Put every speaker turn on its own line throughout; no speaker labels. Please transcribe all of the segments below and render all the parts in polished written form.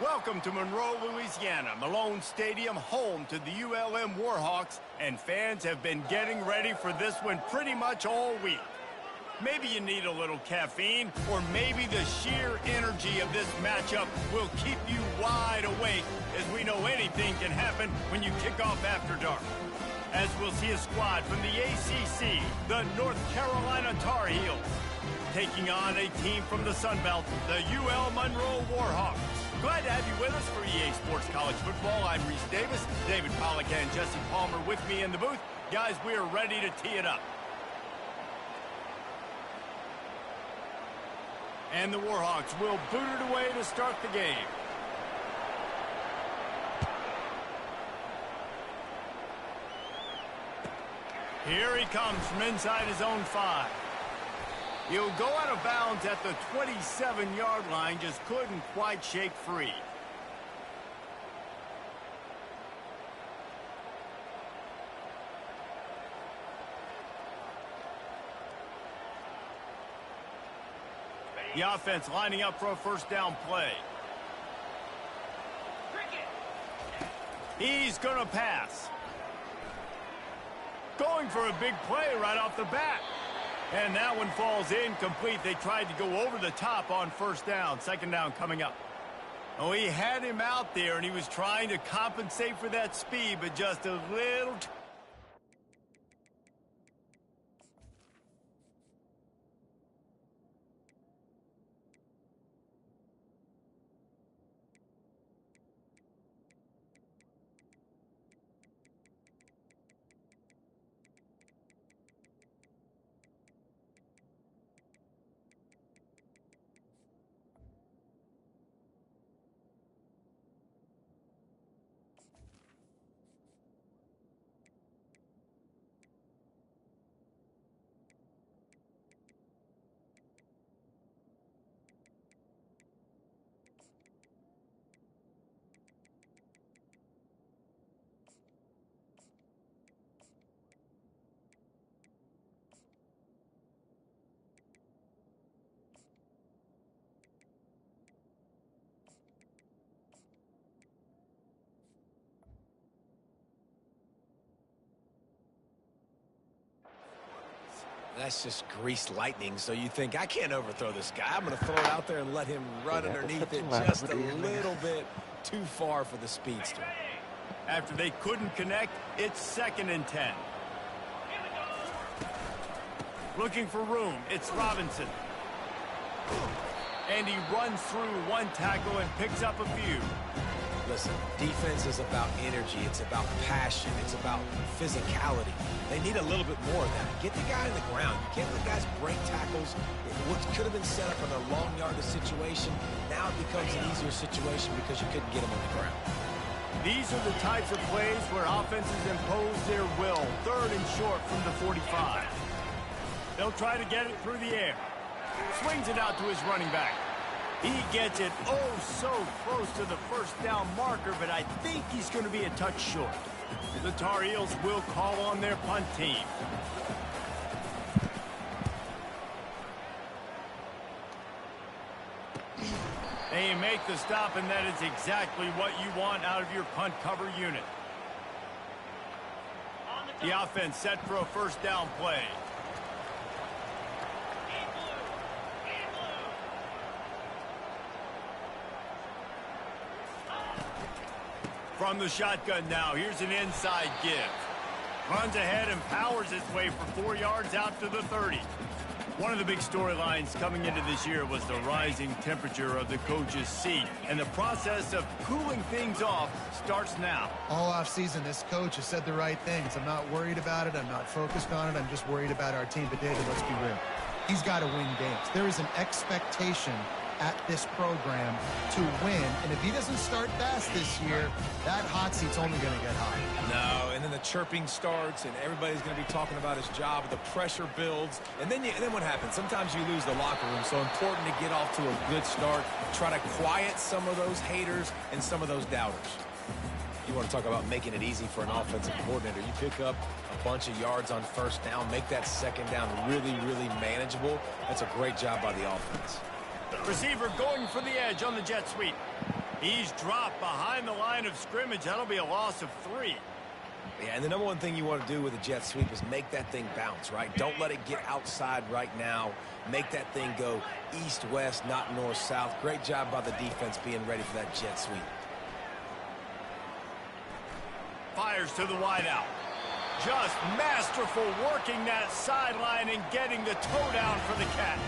Welcome to Monroe, Louisiana, Malone Stadium, home to the ULM Warhawks, and fans have been getting ready for this one pretty much all week. Maybe you need a little caffeine, or maybe the sheer energy of this matchup will keep you wide awake, as we know anything can happen when you kick off after dark. As we'll see a squad from the ACC, the North Carolina Tar Heels, taking on a team from the Sun Belt, the UL Monroe Warhawks. Glad to have you with us for EA Sports College Football. I'm Reese Davis, David Pollack and Jesse Palmer with me in the booth. Guys, we are ready to tee it up. And the Warhawks will boot it away to start the game. Here he comes from inside his own 5. He'll go out of bounds at the 27-yard line, just couldn't quite shake free. The offense lining up for a first down play. He's going to pass. Going for a big play right off the bat. And that one falls incomplete. They tried to go over the top on first down. Second down coming up. Oh, he had him out there, and he was trying to compensate for that speed, but just a little...
That's just greased lightning, so you think, I can't overthrow this guy. I'm going to throw it out there and let him run underneath it just a little bit too far for the speedster.
After they couldn't connect, it's 2nd and 10. Looking for room, it's Robinson. And he runs through one tackle and picks up a few.
Listen, defense is about energy. It's about passion. It's about physicality. They need a little bit more of that. Get the guy on the ground. You can't let guys break tackles. What could have been set up in a long yardage situation, now it becomes an easier situation because you couldn't get him on the ground.
These are the types of plays where offenses impose their will. 3rd and short from the 45. They'll try to get it through the air. Swings it out to his running back. He gets it so close to the first down marker, but I think he's going to be a touch short. The Tar Heels will call on their punt team. They make the stop, and that is exactly what you want out of your punt cover unit. The offense set for a first down play. From the shotgun now, here's an inside give. Runs ahead and powers his way for 4 yards out to the 30. One of the big storylines coming into this year was the rising temperature of the coach's seat. And the process of cooling things off starts now.
All offseason, this coach has said the right things. I'm not worried about it. I'm not focused on it. I'm just worried about our team. But, David, let's be real. He's got to win games. There is an expectation at this program to win, and if he doesn't start fast this year, that hot seat's only going to get hot.
No, and then the chirping starts, and everybody's going to be talking about his job. The pressure builds, and then what happens? Sometimes you lose the locker room. So important to get off to a good start. Try to quiet some of those haters and some of those doubters. You want to talk about making it easy for an offensive coordinator. You pick up a bunch of yards on first down, make that second down really, really manageable. That's a great job by the offense.
Receiver going for the edge on the jet sweep. He's dropped behind the line of scrimmage. That'll be a loss of 3.
Yeah, and the number one thing you want to do with a jet sweep is make that thing bounce, right? Don't let it get outside right now. Make that thing go east-west, not north-south. Great job by the defense being ready for that jet sweep.
Fires to the wideout. Just masterful working that sideline and getting the toe down for the catch.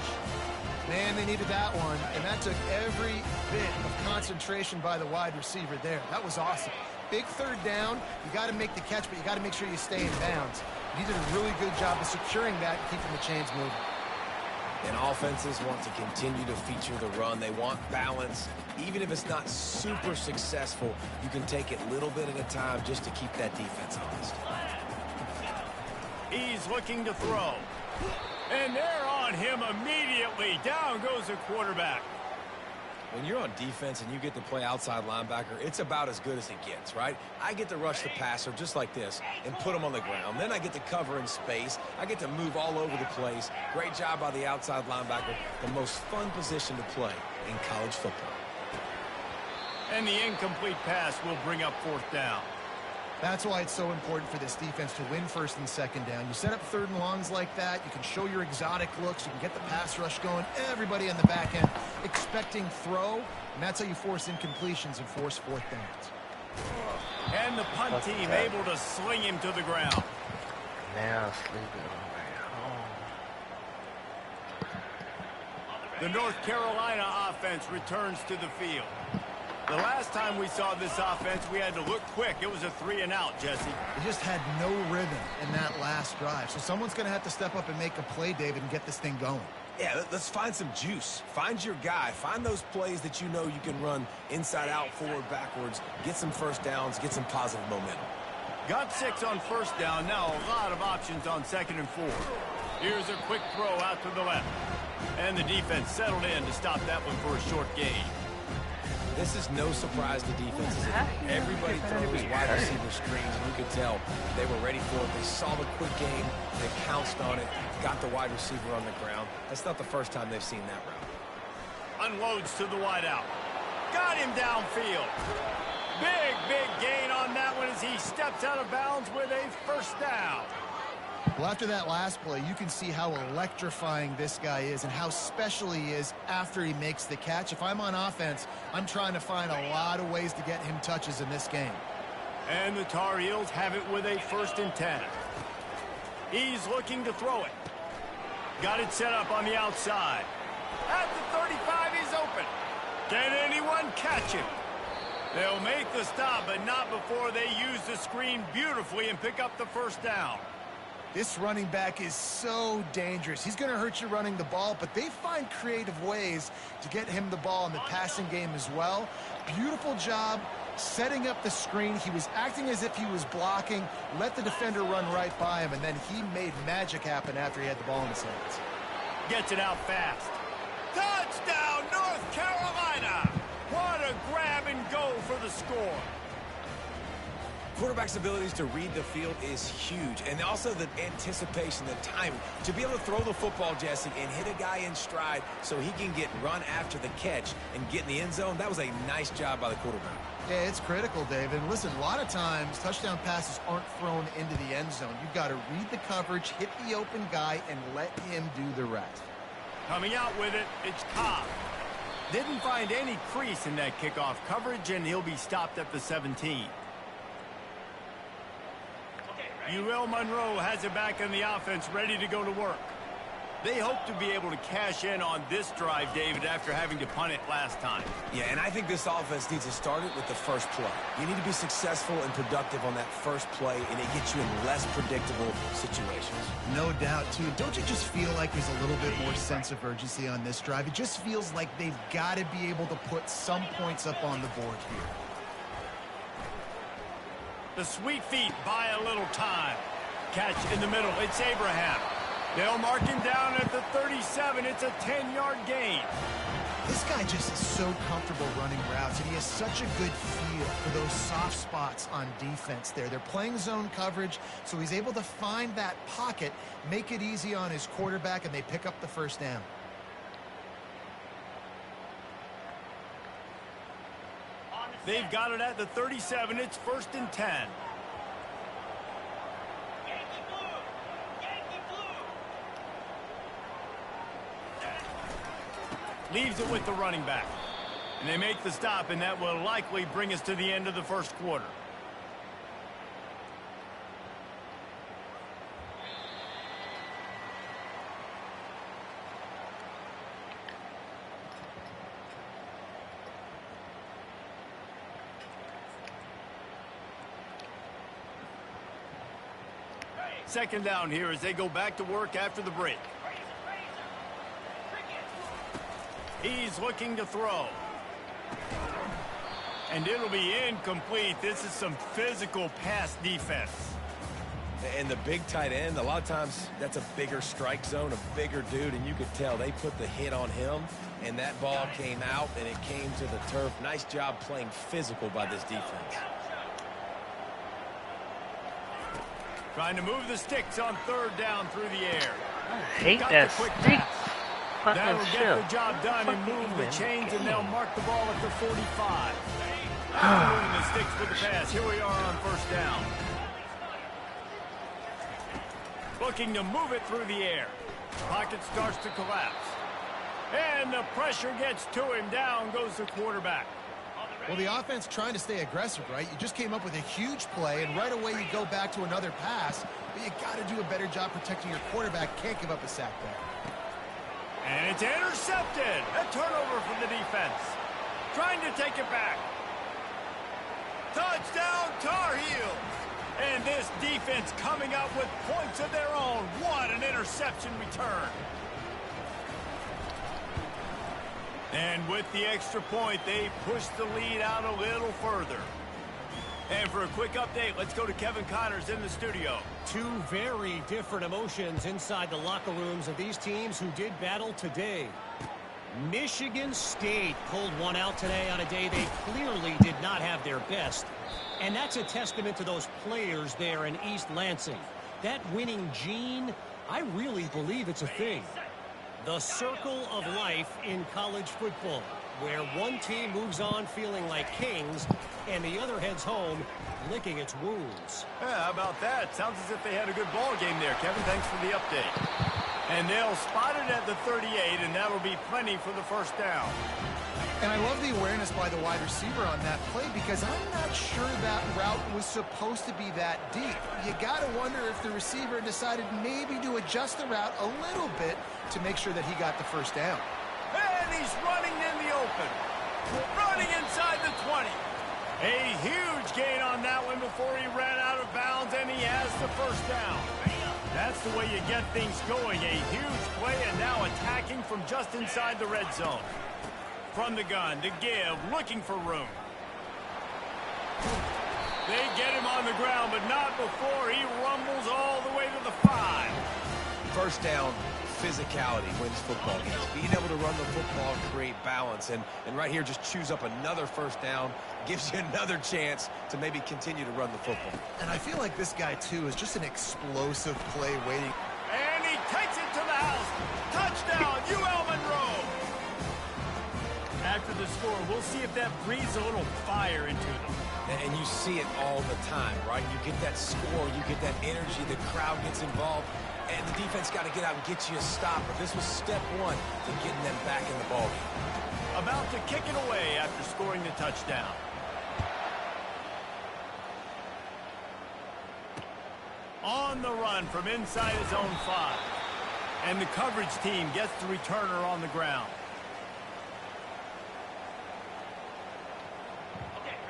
Man, they needed that one, and that took every bit of concentration by the wide receiver there. That was awesome. Big third down. You got to make the catch, but you got to make sure you stay in bounds. He did a really good job of securing that and keeping the chains moving.
And offenses want to continue to feature the run. They want balance. Even if it's not super successful, you can take it a little bit at a time just to keep that defense honest.
He's looking to throw. And they're on him immediately. Down goes the quarterback.
When you're on defense and you get to play outside linebacker, it's about as good as it gets, right? I get to rush the passer just like this and put him on the ground. Then I get to cover in space. I get to move all over the place. Great job by the outside linebacker. The most fun position to play in college football.
And the incomplete pass will bring up 4th down.
That's why it's so important for this defense to win 1st and 2nd down. You set up 3rd and longs like that. You can show your exotic looks. You can get the pass rush going. Everybody on the back end expecting throw. And that's how you force incompletions and force 4th downs.
And the punt team able to sling him to the ground.
Now sleeping on my home.
The North Carolina offense returns to the field. The last time we saw this offense, we had to look quick. It was a 3-and-out, Jesse.
They just had no rhythm in that last drive. So someone's going to have to step up and make a play, David, and get this thing going.
Yeah, let's find some juice. Find your guy. Find those plays that you know you can run inside out, forward, backwards. Get some 1st downs. Get some positive momentum.
Got 6 on 1st down. Now a lot of options on 2nd and 4. Here's a quick throw out to the left. And the defense settled in to stop that one for a short gain.
This is no surprise to defenses. Everybody throws wide receiver screens, and you could tell they were ready for it. They saw the quick game. They pounced on it, got the wide receiver on the ground. That's not the first time they've seen that route.
Unloads to the wideout. Got him downfield. Big gain on that one as he steps out of bounds with a 1st down.
Well, after that last play, you can see how electrifying this guy is and how special he is after he makes the catch. If I'm on offense, I'm trying to find a lot of ways to get him touches in this game.
And the Tar Heels have it with a 1st and 10. He's looking to throw it. Got it set up on the outside. At the 35, he's open. Can anyone catch him? They'll make the stop, but not before they use the screen beautifully and pick up the 1st down.
This running back is so dangerous. He's going to hurt you running the ball, but they find creative ways to get him the ball in the passing game as well. Beautiful job setting up the screen. He was acting as if he was blocking, let the defender run right by him, and then he made magic happen after he had the ball in his hands.
Gets it out fast. Touchdown, North Carolina! What a grab and go for the score.
Quarterback's abilities to read the field is huge, and also the anticipation, the timing. To be able to throw the football, Jesse, and hit a guy in stride so he can get run after the catch and get in the end zone, that was a nice job by the quarterback.
Yeah, it's critical, David. Listen, a lot of times touchdown passes aren't thrown into the end zone. You've got to read the coverage, hit the open guy, and let him do the rest.
Coming out with it, it's Cobb. Didn't find any crease in that kickoff coverage, and he'll be stopped at the 17. UL Monroe has it back in the offense, ready to go to work. They hope to be able to cash in on this drive, David, after having to punt it last time.
Yeah, and I think this offense needs to start it with the first play. You need to be successful and productive on that first play, and it gets you in less predictable situations.
No doubt, too. Don't you just feel like there's a little bit more sense of urgency on this drive? It just feels like they've got to be able to put some points up on the board here.
The sweet feet buy a little time. Catch in the middle. It's Abraham. They'll mark him down at the 37. It's a 10-yard gain.
This guy just is so comfortable running routes, and he has such a good feel for those soft spots on defense there. They're playing zone coverage, so he's able to find that pocket, make it easy on his quarterback, and they pick up the 1st down.
They've got it at the 37. It's 1st and 10. Leaves it with the running back. And they make the stop, and that will likely bring us to the end of the first quarter. Second down here as they go back to work after the break. He's looking to throw. And it'll be incomplete. This is some physical pass defense.
And the big tight end, a lot of times that's a bigger strike zone, a bigger dude, and you could tell they put the hit on him, and that ball came out, and it came to the turf. Nice job playing physical by this defense.
Trying to move the sticks on 3rd down through the air.
I hate that stick.
That'll get the job done and move the chains, and they'll mark the ball at the 45. Moving the sticks with the pass. Here we are on 1st down. Looking to move it through the air. Pocket starts to collapse. And the pressure gets to him. Down goes the quarterback.
Well, the offense trying to stay aggressive, right? You just came up with a huge play, and right away you go back to another pass, but you got to do a better job protecting your quarterback. Can't give up a sack there.
And it's intercepted. A turnover for the defense. Trying to take it back. Touchdown, Tar Heels. And this defense coming up with points of their own. What an interception return. And with the extra point, they push the lead out a little further. And for a quick update, let's go to Kevin Connors in the studio.
Two very different emotions inside the locker rooms of these teams who did battle today. Michigan State pulled one out today on a day they clearly did not have their best. And that's a testament to those players there in East Lansing. That winning gene, I really believe it's a thing. The circle of life in college football, where one team moves on feeling like kings and the other heads home licking its wounds.
Yeah, how about that? Sounds as if they had a good ball game there, Kevin. Thanks for the update. And they'll spot it at the 38, and that'll be plenty for the 1st down.
And I love the awareness by the wide receiver on that play because I'm not sure that route was supposed to be that deep. You got to wonder if the receiver decided maybe to adjust the route a little bit to make sure that he got the 1st down.
And he's running in the open. Running inside the 20. A huge gain on that one before he ran out of bounds, and he has the 1st down. That's the way you get things going. A huge play, and now attacking from just inside the red zone. From the gun, to give, looking for room. They get him on the ground, but not before he rumbles all the way to the 5.
1st down, physicality wins football games. Being able to run the football, create balance, and right here just choose up another 1st down, gives you another chance to maybe continue to run the football.
And I feel like this guy, too, is just an explosive play waiting.
And he takes it to the house. Touchdown, UL Monroe. After the score, we'll see if that breathes a little fire into them.
And you see it all the time, right? You get that score, you get that energy, the crowd gets involved, and the defense got to get out and get you a stop. But this was step one to getting them back in the ballgame.
About to kick it away after scoring the touchdown. On the run from inside his own 5. And the coverage team gets the returner on the ground.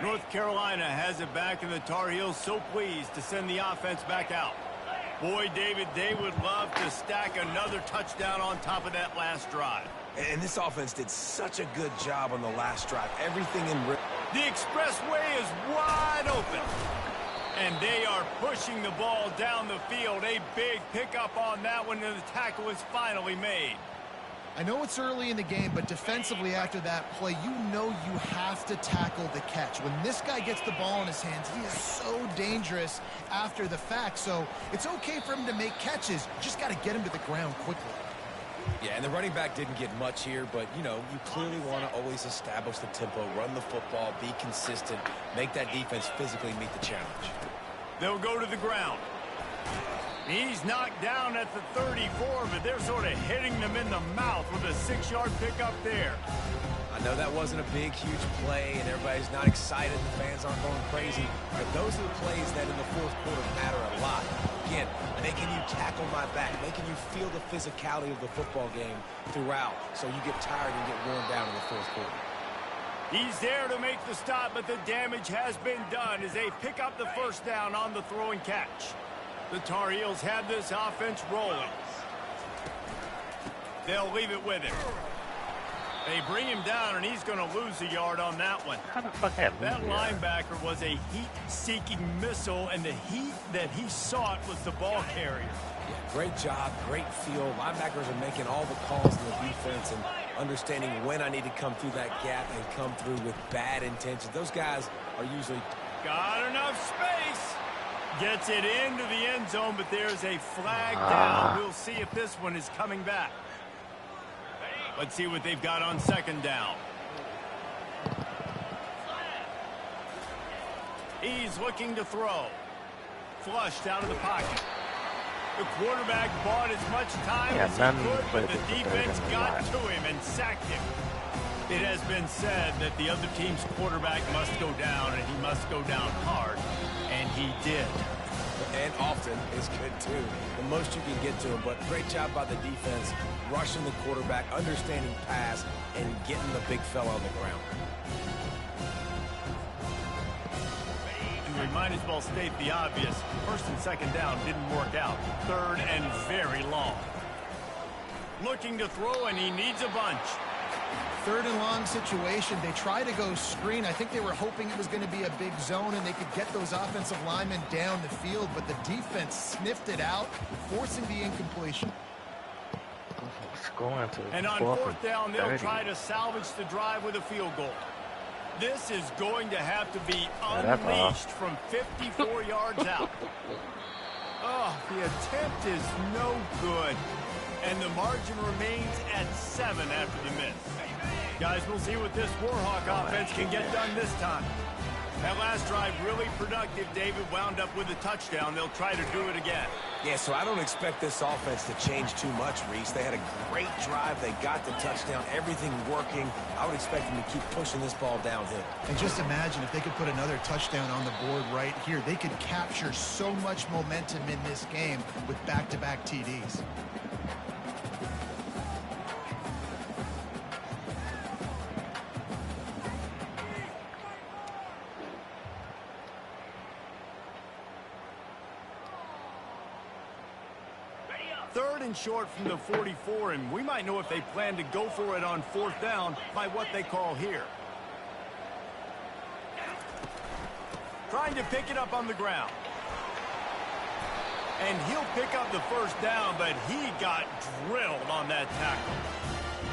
North Carolina has it back, and the Tar Heels so pleased to send the offense back out. Boy, David, they would love to stack another touchdown on top of that last drive.
And this offense did such a good job on the last drive. Everything in...
The expressway is wide open. And they are pushing the ball down the field. A big pickup on that one, and the tackle is finally made.
I know it's early in the game, but defensively after that play, you know you have to tackle the catch. When this guy gets the ball in his hands, he is so dangerous after the fact. So it's okay for him to make catches. You just got to get him to the ground quickly.
Yeah, and the running back didn't get much here, but, you know, you clearly want to always establish the tempo, run the football, be consistent, make that defense physically meet the challenge.
They'll go to the ground. He's knocked down at the 34, but they're sort of hitting them in the mouth with a 6-yard pickup there.
I know that wasn't a big, huge play, and everybody's not excited. The fans aren't going crazy. But those are the plays that in the fourth quarter matter a lot. Again, making you tackle my back, making you feel the physicality of the football game throughout, so you get tired and get worn down in the fourth quarter.
He's there to make the stop, but the damage has been done as they pick up the first down on the throw and catch. The Tar Heels have this offense rolling. They'll leave it with him. They bring him down, and he's going to lose a yard on that one.
How the fuck happened?
That linebacker was a heat-seeking missile, and the heat that he sought was the ball carrier.
Yeah, great job, great feel. Linebackers are making all the calls in the defense and understanding when I need to come through that gap and come through with bad intentions. Those guys are usually...
Got enough space. Gets it into the end zone, but there's a flag down. We'll see if this one is coming back. Let's see what they've got on second down. He's looking to throw. Flushed out of the pocket. The quarterback bought as much time as he could, but the defense got to him and sacked him. It has been said that the other team's quarterback must go down, and he must go down hard, and he did.
And often is good, too. The most you can get to him, but great job by the defense, rushing the quarterback, understanding pass, and getting the big fella on the ground.
We might as well state the obvious. First and second down didn't work out. Third and very long. Looking to throw, and he needs a bunch.
Third and long situation. They try to go screen. I think they were hoping it was going to be a big zone and they could get those offensive linemen down the field, but the defense sniffed it out, forcing the incompletion.
And on fourth down, they'll try to salvage the drive with a field goal. This is going to have to be unleashed from 54 yards out. Oh, the attempt is no good. And the margin remains at 7 after the miss. Guys, we'll see what this Warhawk offense can get done this time. That last drive really productive. David wound up with a touchdown. They'll try to do it again.
Yeah, so I don't expect this offense to change too much, Reese. They had a great drive. They got the touchdown. Everything working. I would expect them to keep pushing this ball downhill.
And just imagine if they could put another touchdown on the board right here. They could capture so much momentum in this game with back-to-back TDs.
Third and short from the 44, and we might know if they plan to go for it on fourth down by what they call here. Trying to pick it up on the ground. And he'll pick up the first down, but he got drilled on that tackle.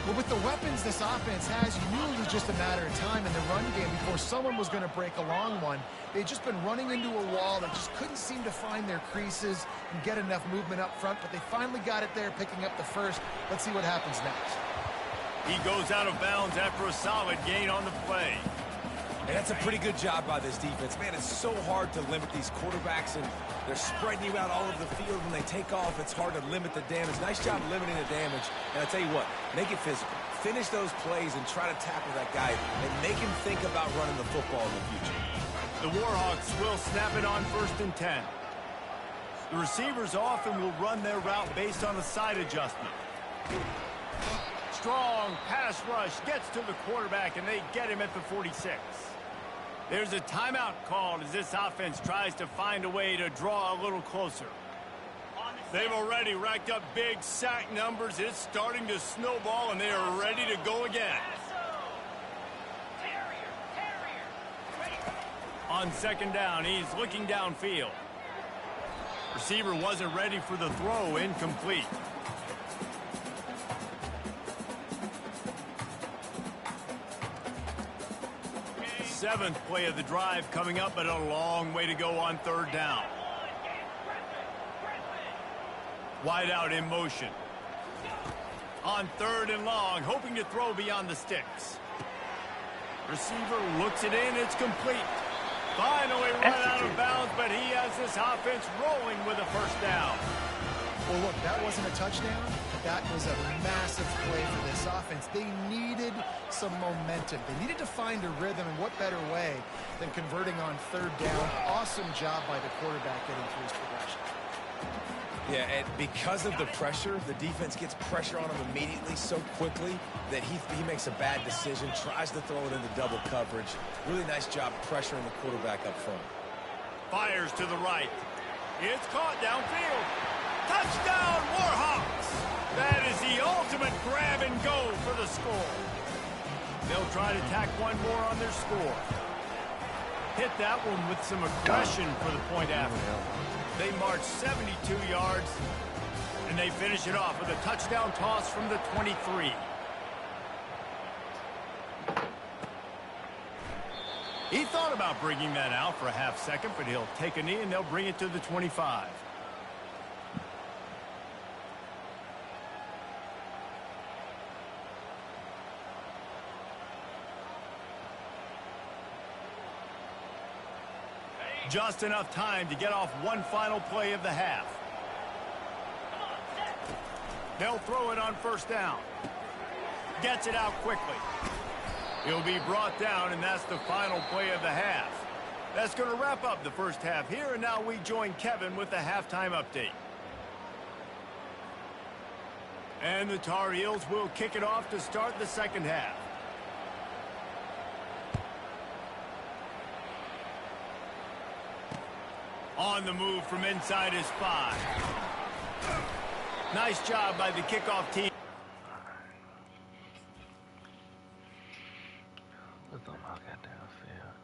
Well, with the weapons this offense has, you knew it was just a matter of time in the run game before someone was going to break a long one. They'd just been running into a wall that just couldn't seem to find their creases and get enough movement up front, but they finally got it there, picking up the first. Let's see what happens next.
He goes out of bounds after a solid gain on the play.
And that's a pretty good job by this defense. Man, it's so hard to limit these quarterbacks, and they're spreading you out all over the field. When they take off, it's hard to limit the damage. Nice job limiting the damage. And I tell you what, make it physical. Finish those plays and try to tackle that guy and make him think about running the football in the future.
The Warhawks will snap it on first and 10. The receivers often will run their route based on a side adjustment. Strong pass rush gets to the quarterback, and they get him at the 46. There's a timeout called as this offense tries to find a way to draw a little closer. They've already racked up big sack numbers. It's starting to snowball, and they are ready to go again. On second down, he's looking downfield. Receiver wasn't ready for the throw, incomplete. Seventh play of the drive coming up, but a long way to go on third down. Wide out in motion. On 3rd and long, hoping to throw beyond the sticks. Receiver looks it in. It's complete. Finally run out of bounds, but he has this offense rolling with a first down.
Well, look, that wasn't a touchdown. That was a massive play for this offense. They needed some momentum. They needed to find a rhythm, and what better way than converting on 3rd down. Awesome job by the quarterback getting through his progression.
Yeah, and because of the pressure, the defense gets pressure on him immediately so quickly that he makes a bad decision, tries to throw it into double coverage. Really nice job pressuring the quarterback up front.
Fires to the right. It's caught downfield. Touchdown, Warhawks! That is the ultimate grab and go for the score. They'll try to tack one more on their score. Hit that one with some aggression for the point after. They march 72 yards, and they finish it off with a touchdown toss from the 23. He thought about bringing that out for a half second, but he'll take a knee, and they'll bring it to the 25. Just enough time to get off one final play of the half. They'll throw it on 1st down. Gets it out quickly. He'll be brought down, and that's the final play of the half. That's going to wrap up the first half here, and now we join Kevin with the halftime update. And the Tar Heels will kick it off to start the second half. On the move from inside his 5. Nice job by the kickoff team.
What's on my goddamn field?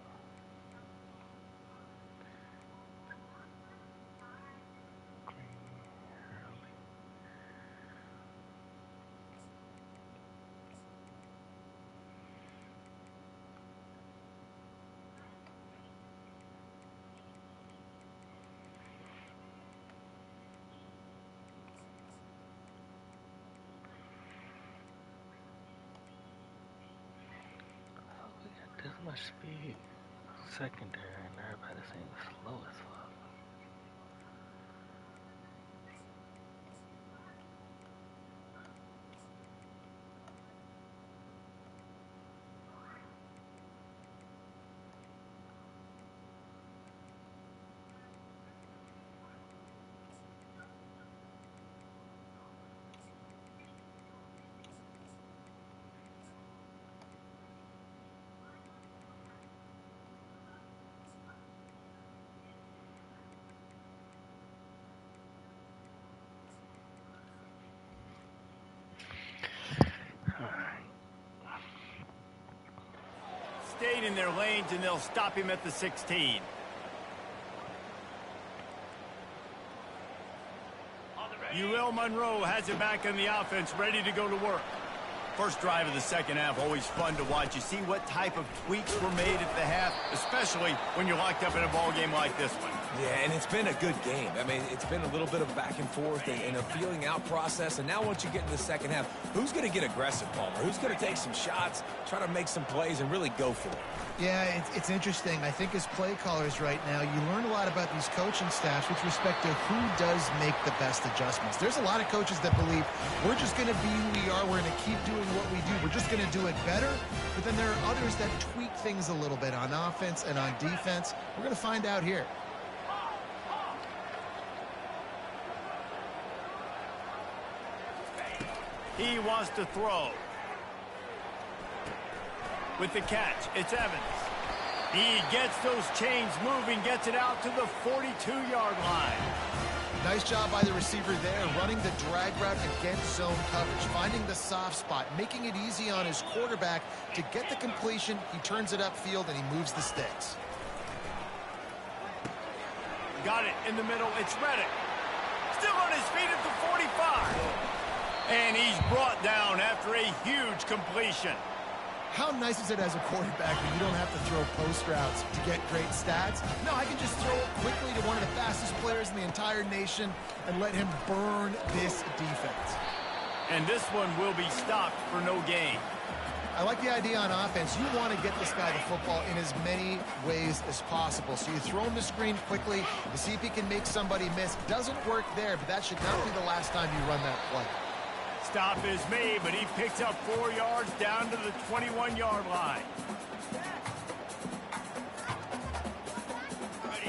This much speed, secondary, and everybody seems slow as fuck.
Stayed in their lanes, and they'll stop him at the 16. UL Monroe has it back in the offense, ready to go to work. First drive of the second half, always fun to watch. You see what type of tweaks were made at the half, especially when you're locked up in a ball game like this one.
Yeah, and it's been a good game. I mean, it's been a little bit of back and forth and a feeling out process. And now once you get in the second half, who's going to get aggressive, Palmer? Who's going to take some shots, try to make some plays, and really go for it?
Yeah, it's interesting. I think as play callers right now, you learn a lot about these coaching staffs with respect to who does make the best adjustments. There's a lot of coaches that believe we're just going to be who we are. We're going to keep doing what we do. We're just going to do it better. But then there are others that tweak things a little bit on offense and on defense. We're going to find out here.
He wants to throw. With the catch, it's Evans. He gets those chains moving, gets it out to the 42-yard line.
Nice job by the receiver there, running the drag route against zone coverage, finding the soft spot, making it easy on his quarterback to get the completion. He turns it upfield, and he moves the sticks.
Got it in the middle. It's Reddick. Still on his feet at the 45. And he's brought down after a huge completion.
How nice is it as a quarterback when you don't have to throw post routes to get great stats? No, I can just throw it quickly to one of the fastest players in the entire nation and let him burn this defense.
And this one will be stopped for no gain.
I like the idea on offense. You want to get this guy the football in as many ways as possible. So you throw him the screen quickly to see if he can make somebody miss. Doesn't work there, but that should not be the last time you run that play.
Stop is made, but he picks up 4 yards down to the 21-yard line.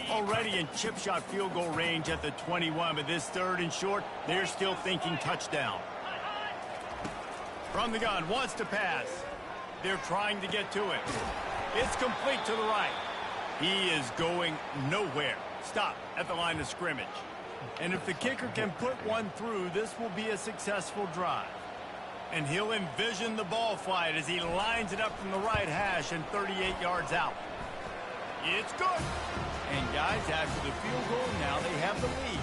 Already in chip shot field goal range at the 21, but this 3rd and short, they're still thinking touchdown. From the gun, wants to pass. They're trying to get to it. It's complete to the right. He is going nowhere. Stop at the line of scrimmage. And if the kicker can put one through, this will be a successful drive. And he'll envision the ball flight as he lines it up from the right hash and 38 yards out. It's good. And guys, after the field goal, now they have the lead.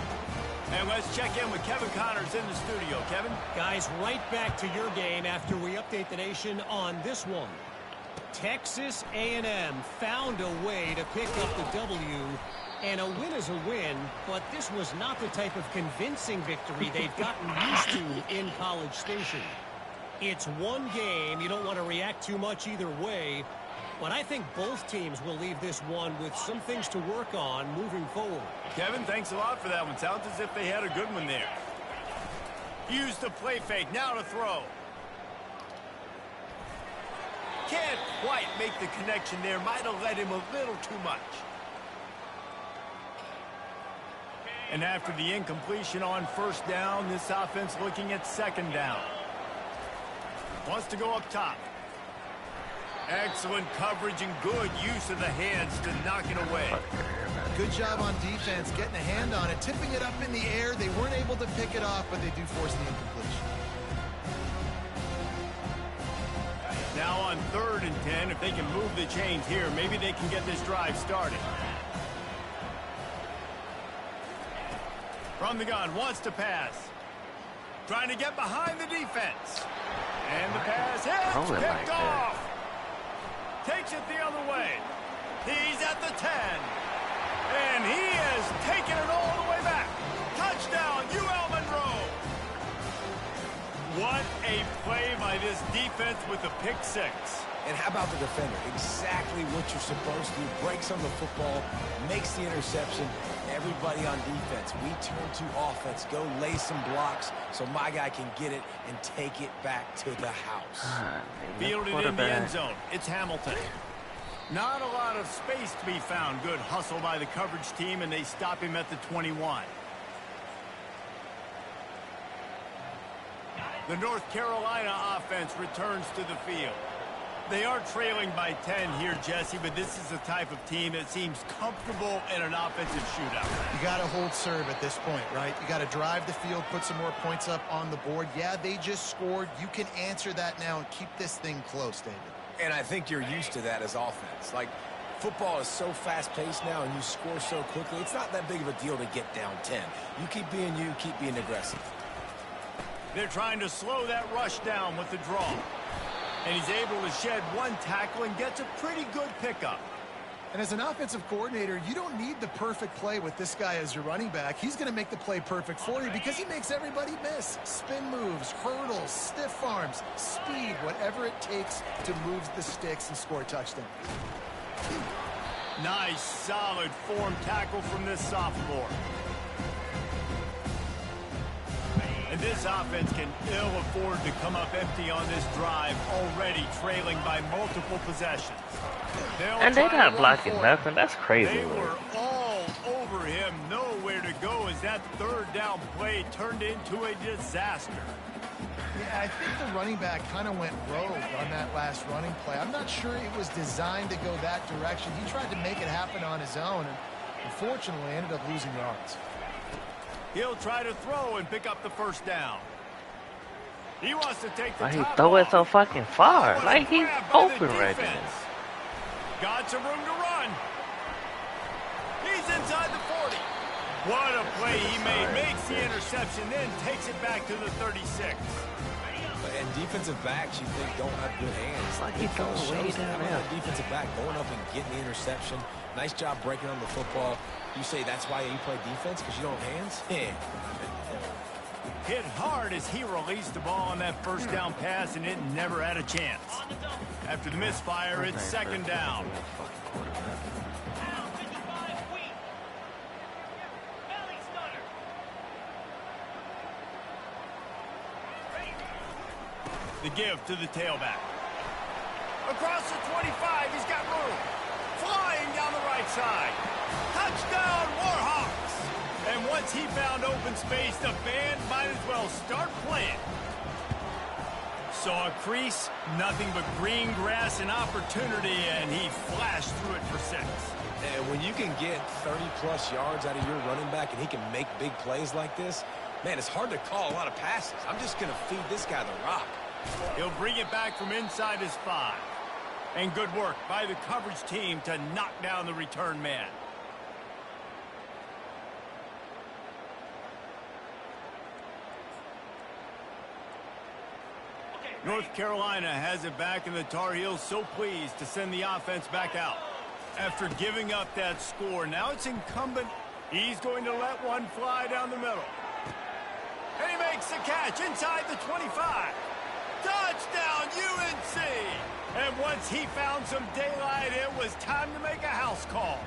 And let's check in with Kevin Connors in the studio. Kevin?
Guys, right back to your game after we update the nation on this one. Texas A&M found a way to pick up the W, and a win is a win, but this was not the type of convincing victory they've gotten used to in College Station. It's one game. You don't want to react too much either way, but I think both teams will leave this one with some things to work on moving forward.
Kevin, thanks a lot for that one. Sounds as if they had a good one there. Use the play fake. Now to throw. Can't quite make the connection there. Might have led him a little too much. And after the incompletion on 1st down, this offense looking at 2nd down. Wants to go up top. Excellent coverage and good use of the hands to knock it away.
Good job on defense, getting a hand on it, tipping it up in the air. They weren't able to pick it off, but they do force the incompletion.
Now on 3rd and 10, if they can move the chains here, maybe they can get this drive started. From the gun, wants to pass. Trying to get behind the defense. And the pass hits, picked off. Takes it the other way. He's at the 10. And he has taken it all the way back. Touchdown, UL Monroe. What a play by this defense with a pick 6.
And how about the defender? Exactly what you're supposed to do. Breaks on the football, makes the interception. Everybody on defense, we turn to offense. Go lay some blocks so my guy can get it and take it back to the house.
Fielded in the end zone. It's Hamilton. Not a lot of space to be found. Good hustle by the coverage team, and they stop him at the 21. The North Carolina offense returns to the field. They are trailing by 10 here, Jesse, but this is the type of team that seems comfortable in an offensive shootout.
You got to hold serve at this point, right? You got to drive the field, put some more points up on the board. Yeah, they just scored. You can answer that now and keep this thing close, David.
And I think you're used to that as offense. Like, football is so fast-paced now and you score so quickly, it's not that big of a deal to get down 10. You keep being aggressive.
They're trying to slow that rush down with the draw. And he's able to shed one tackle and gets a pretty good pickup.
And as an offensive coordinator, you don't need the perfect play with this guy as your running back. He's going to make the play perfect for you because he makes everybody miss. Spin moves, hurdles, stiff arms, speed, whatever it takes to move the sticks and score a touchdown.
Nice, solid form tackle from this sophomore. And this offense can ill afford to come up empty on this drive, already trailing by multiple possessions.
And they're not blocking nothing. That's crazy.
They were all over him. Nowhere to go as that 3rd down play turned into a disaster.
Yeah, I think the running back kind of went rogue on that last running play. I'm not sure it was designed to go that direction. He tried to make it happen on his own and unfortunately ended up losing yards.
He'll try to throw and pick up the 1st down. He wants to take the
Why he
top
throw it
off.
so fucking far?
What a
Like he's
grab by the
open right there.
defense. Got some room to run. He's inside the 40. What a play he made. Makes the interception, then takes it back to the 36.
And defensive backs, you think, don't have good hands.
Like he's going way down there.
Defensive back going up and getting the interception. Nice job breaking on the football. You say that's why you play defense, because you don't have hands? Yeah.
Hit hard as he released the ball on that first down pass, and it never had a chance. After the misfire, it's second down. The give to the tailback. Across the 25, he's got room. Flying down the right side. Touchdown, Warhawks! And once he found open space, the band might as well start playing. Saw a crease, nothing but green grass and opportunity, and he flashed through it for 6.
And when you can get 30-plus yards out of your running back and he can make big plays like this, man, it's hard to call a lot of passes. I'm just going to feed this guy the rock.
He'll bring it back from inside his 5. And good work by the coverage team to knock down the return man. North Carolina has it back, and the Tar Heels so pleased to send the offense back out. After giving up that score, now it's incumbent. He's going to let one fly down the middle. And he makes the catch inside the 25. Touchdown, UNC! And once he found some daylight, it was time to make a house call.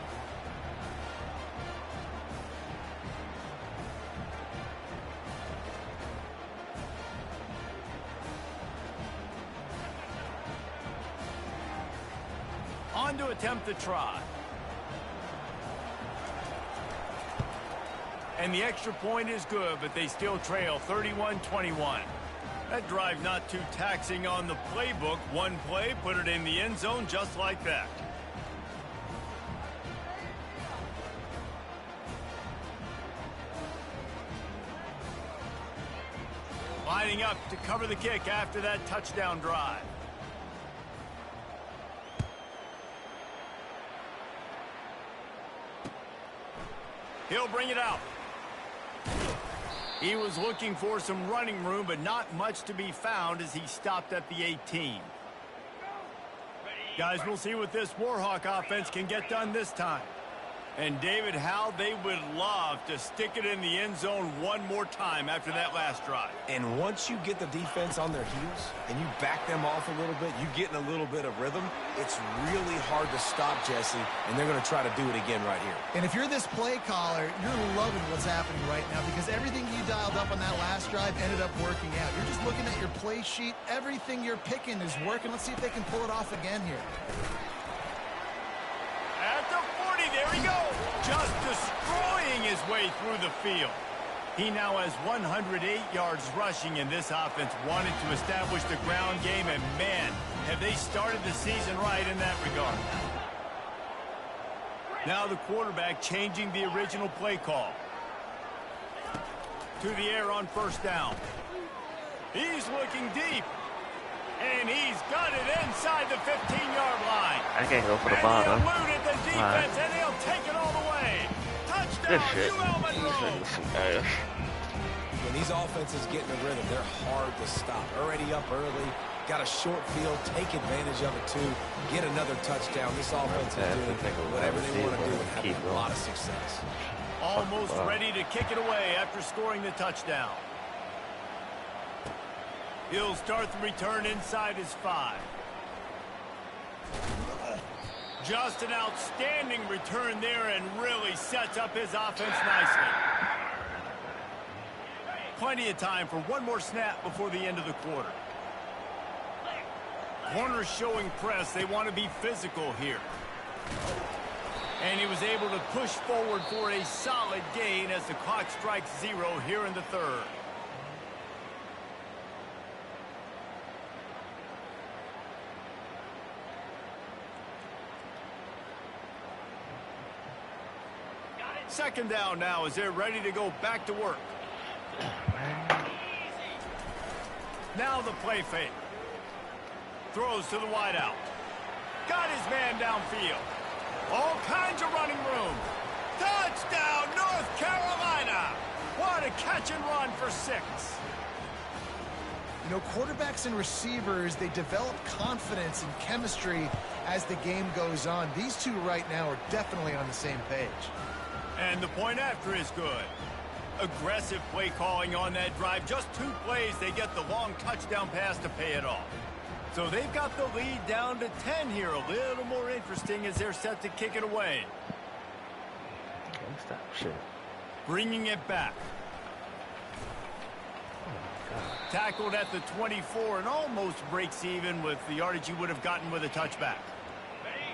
On to attempt the try. And the extra point is good, but they still trail 31-21. That drive not too taxing on the playbook. One play, put it in the end zone just like that. Lining up to cover the kick after that touchdown drive. He'll bring it out. He was looking for some running room, but not much to be found as he stopped at the 18. Guys, we'll see what this Warhawk offense can get done this time. And David, how they would love to stick it in the end zone one more time after that last drive.
And once you get the defense on their heels and you back them off a little bit, you get in a little bit of rhythm, it's really hard to stop Jesse, and they're going to try to do it again right here.
And if you're this play caller, you're loving what's happening right now because everything you dialed up on that last drive ended up working out. You're just looking at your play sheet. Everything you're picking is working. Let's see if they can pull it off again here.
At the 40, there he goes, just destroying his way through the field. He now has 108 yards rushing, and this offense wanted to establish the ground game, and man, have they started the season right in that regard. Now the quarterback changing the original play call. To the air on first down. He's looking deep. And he's got it inside the 15-yard line.
I can't go for the
and
bottom.
he eluded the defense, and he'll take it all the way.
Good
Touchdown,
shit.
UL Monroe.
When these offenses get in a rhythm, they're hard to stop. Already up early, got a short field, take advantage of it too, get another touchdown. This offense is doing whatever they want to do and having a lot of success.
Almost ready to kick it away after scoring the touchdown. He'll start the return inside his 5. Just an outstanding return there and really sets up his offense nicely. Plenty of time for one more snap before the end of the quarter. Corners showing press. They want to be physical here. And he was able to push forward for a solid gain as the clock strikes 0 here in the third. Second down now as they're ready to go back to work. Now the play fake. Throws to the wideout. Got his man downfield. All kinds of running room. Touchdown, North Carolina. What a catch and run for 6.
You know, quarterbacks and receivers, they develop confidence and chemistry as the game goes on. These two right now are definitely on the same page.
And the point after is good. Aggressive play calling on that drive. Just 2 plays, they get the long touchdown pass to pay it off. So they've got the lead down to 10 here. A little more interesting as they're set to kick it away.
Can't stop shit.
Bringing it back.
Oh my God.
Tackled at the 24 and almost breaks even with the yardage you would have gotten with a touchback.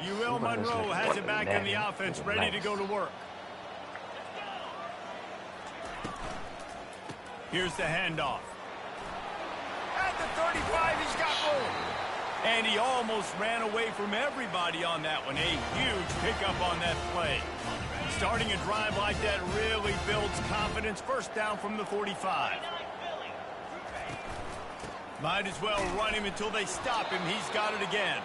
UL Monroe has it back in the offense, ready to go to work. Here's the handoff. At the 35, he's got room. And he almost ran away from everybody on that one. A huge pickup on that play. Starting a drive like that really builds confidence. First down from the 45. Might as well run him until they stop him. He's got it again.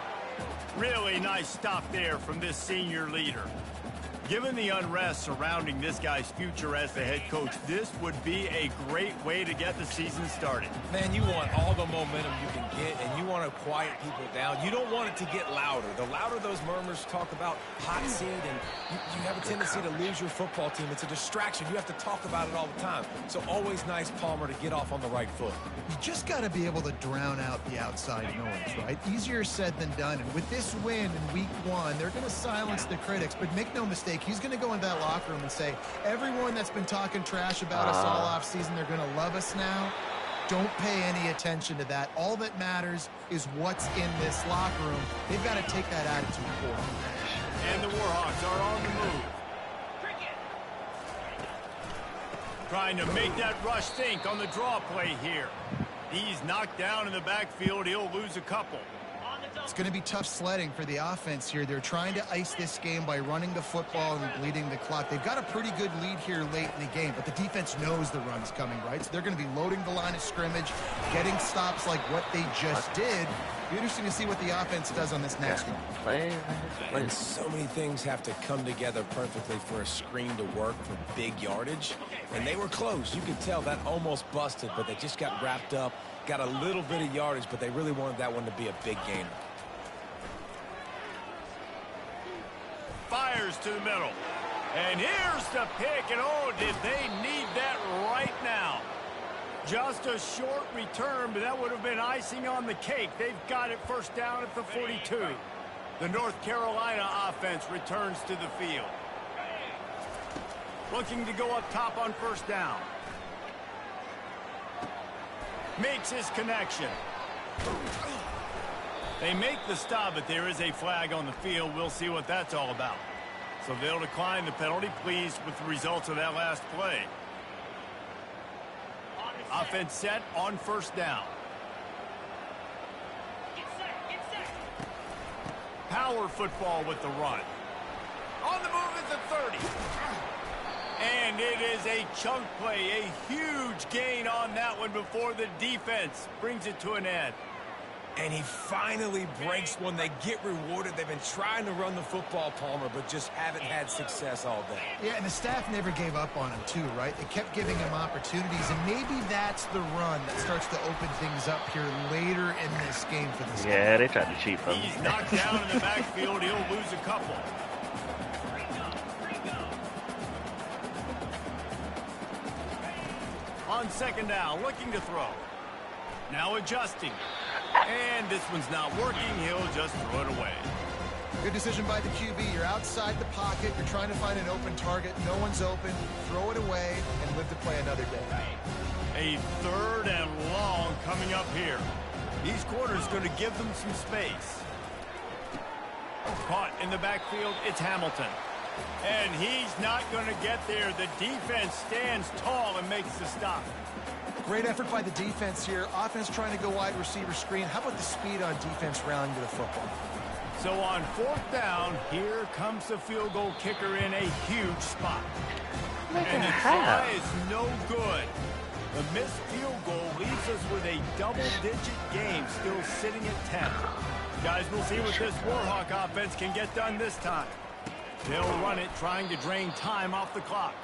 Really nice stop there from this senior leader. Given the unrest surrounding this guy's future as the head coach, this would be a great way to get the season started.
Man, you want all the momentum you can get, and you want to quiet people down. You don't want it to get louder. The louder those murmurs talk about hot seat, and you have a tendency to lose your football team. It's a distraction. You have to talk about it all the time. So always nice, Palmer, to get off on the right foot.
You just got to be able to drown out the outside noise, right? Easier said than done. And with this win in week 1, they're going to silence the critics. But make no mistake, he's going to go into that locker room and say, everyone that's been talking trash about us all offseason, they're going to love us now. Don't pay any attention to that. All that matters is what's in this locker room. They've got to take that attitude forward.
And the Warhawks are on the move. Trying to make that rush think on the draw play here. He's knocked down in the backfield. He'll lose a couple.
It's going to be tough sledding for the offense here. They're trying to ice this game by running the football and bleeding the clock. They've got a pretty good lead here late in the game, but the defense knows the run's coming, right? So they're going to be loading the line of scrimmage, getting stops like what they just did. Be interesting to see what the offense does on this next one.
And so many things have to come together perfectly for a screen to work for big yardage. And they were close. You could tell that almost busted, but they just got wrapped up, got a little bit of yardage, but they really wanted that one to be a big gainer.
Fires to the middle. And here's the pick, and oh, did they need that right now. Just a short return, but that would have been icing on the cake. They've got it first down at the 42. The North Carolina offense returns to the field. Looking to go up top on first down. Makes his connection. They make the stop, but there is a flag on the field. We'll see what that's all about. So they'll decline the penalty, pleased with the results of that last play. Offense set on first down. Power football with the run. On the move at the 30. And it is a chunk play, a huge gain on that one before the defense brings it to an end.
And he finally breaks one. They get rewarded. They've been trying to run the football, Palmer, but just haven't had success all day.
Yeah, and the staff never gave up on him, too, right? They kept giving him opportunities, and maybe that's the run that starts to open things up here later in this game for this
Yeah, they tried to cheat from
He's knocked down in the backfield. He'll lose a couple. On second down, looking to throw. Now adjusting. And this one's not working. He'll just throw it away.
Good decision by the QB. You're outside the pocket. You're trying to find an open target. No one's open. Throw it away and live to play another day.
A third and long coming up here. These corners going to give them some space. Caught in the backfield, it's Hamilton. And he's not going to get there. The defense stands tall and makes the stop.
Great effort by the defense here. Offense trying to go wide receiver screen. How about the speed on defense rallying to the football?
So on fourth down, here comes the field goal kicker in a huge spot. And the try is no good. The missed field goal leaves us with a double-digit game still sitting at 10. Guys, we'll see what this Warhawk offense can get done this time. They'll run it, trying to drain time off the clock.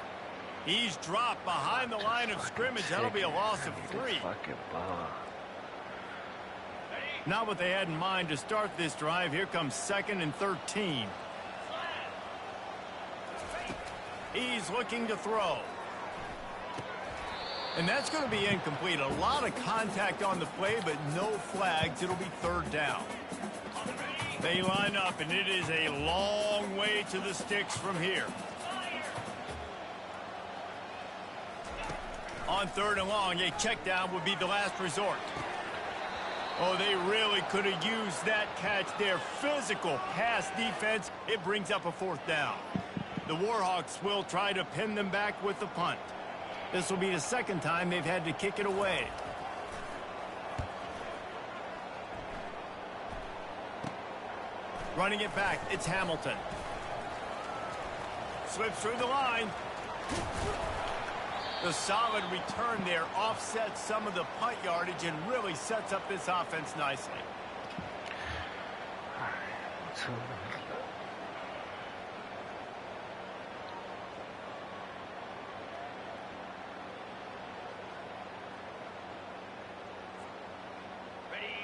He's dropped behind the line of scrimmage. That'll be a loss of 3. Not what they had in mind to start this drive. Here comes 2nd and 13. He's looking to throw. And that's going to be incomplete. A lot of contact on the play, but no flags. It'll be third down. They line up, and it is a long way to the sticks from here. On third and long, a check down would be the last resort. Oh, they really could have used that catch there. Physical pass defense. It brings up a fourth down. The Warhawks will try to pin them back with the punt. This will be the second time they've had to kick it away. Running it back, it's Hamilton. Slips through the line. The solid return there offsets some of the punt yardage and really sets up this offense nicely.
All right, 2 minutes left.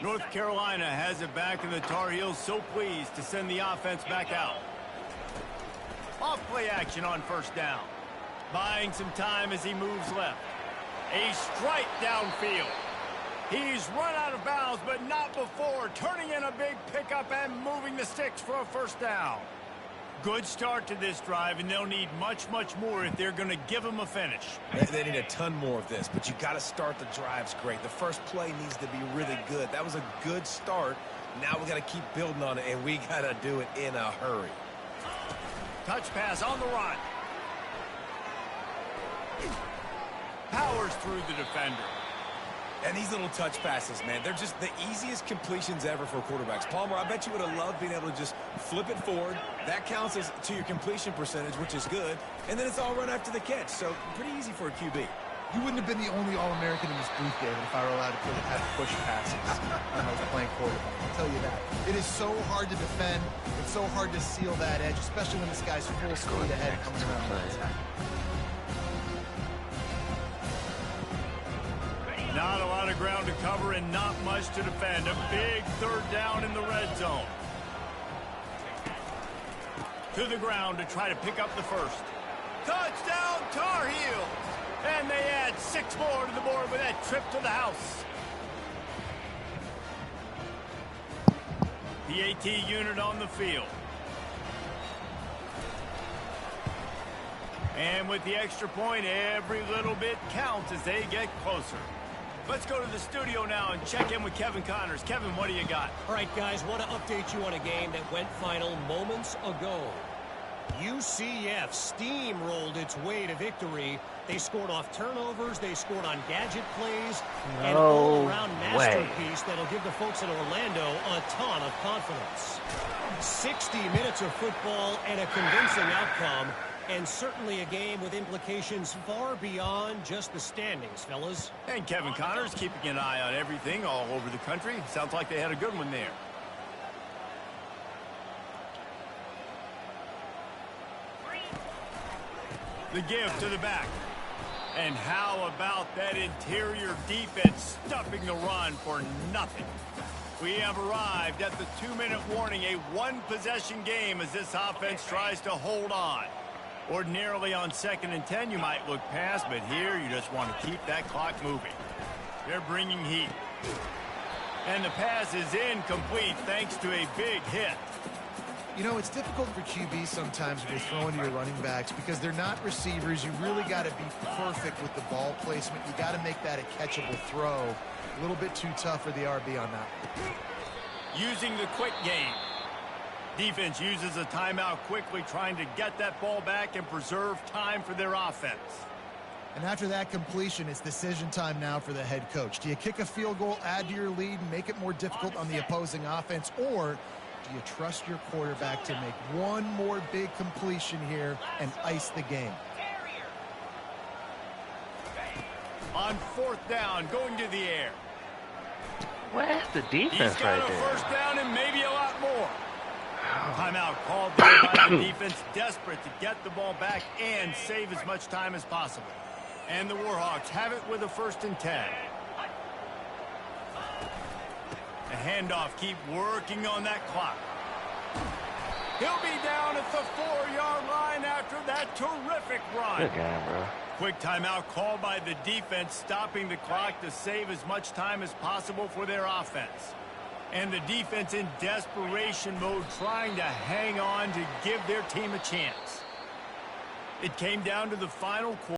North Carolina has it back, and the Tar Heels so pleased to send the offense back out. Off play action on first down. Buying some time as he moves left. A strike downfield. He's run out of bounds, but not before. Turning in a big pickup and moving the sticks for a first down. Good start to this drive, and they'll need much more if they're going to give them a finish.
They need a ton more of this, but you got to start the drives great. The first play needs to be really good. That was a good start. Now we got to keep building on it, and we got to do it in a hurry.
Touch pass on the run. Powers through the defender.
And these little touch passes, man, they're just the easiest completions ever for quarterbacks. Palmer, I bet you would have loved being able to just flip it forward. That counts as to your completion percentage, which is good. And then it's all run after the catch, so pretty easy for a QB.
You wouldn't have been the only All-American in this booth, David, if I were allowed to have push passes when I was playing quarterback. I'll tell you that. It is so hard to defend. It's so hard to seal that edge, especially when this guy's full speed ahead coming around the outside.
Not a lot of ground to cover and not much to defend. A big third down in the red zone. To the ground to try to pick up the first. Touchdown, Tar Heels! And they add 6 more to the board with that trip to the house. PAT unit on the field. And with the extra point, every little bit counts as they get closer. Let's go to the studio now and check in with Kevin Connors. Kevin, what do you got?
All right, guys, want to update you on a game that went final moments ago. UCF steamrolled its way to victory. They scored off turnovers. They scored on gadget plays. An all-around masterpiece that'll give the folks in Orlando a ton of confidence. 60 minutes of football and a convincing outcome. And certainly a game with implications far beyond just the standings, fellas.
And Kevin Connors keeping an eye on everything all over the country. Sounds like they had a good one there. The give to the back. And how about that interior defense stuffing the run for nothing? We have arrived at the 2-minute warning, a one-possession game as this offense tries to hold on. Ordinarily on 2nd and 10, you might look past, but here you just want to keep that clock moving. They're bringing heat. And the pass is incomplete thanks to a big hit.
You know, it's difficult for QB sometimes when you're throwing to your running backs because they're not receivers. You really got to be perfect with the ball placement. You got to make that a catchable throw. A little bit too tough for the RB on that.
Using the quick game. Defense uses a timeout quickly, trying to get that ball back and preserve time for their offense.
And after that completion, it's decision time now for the head coach. Do you kick a field goal, add to your lead, and make it more difficult on the opposing offense, or do you trust your quarterback to make one more big completion here and ice the game?
On 4th down, going to the air.
Where's the defense
He's got
right
a
there?
first down and maybe a lot more. Timeout called there by the defense, desperate to get the ball back and save as much time as possible. And the Warhawks have it with a 1st and 10. The handoff, keep working on that clock. He'll be down at the 4-yard line after that terrific run.
Good game, bro.
quick timeout called by the defense, stopping the clock to save as much time as possible for their offense. And the defense in desperation mode, trying to hang on to give their team a chance. It came down to the final quarter.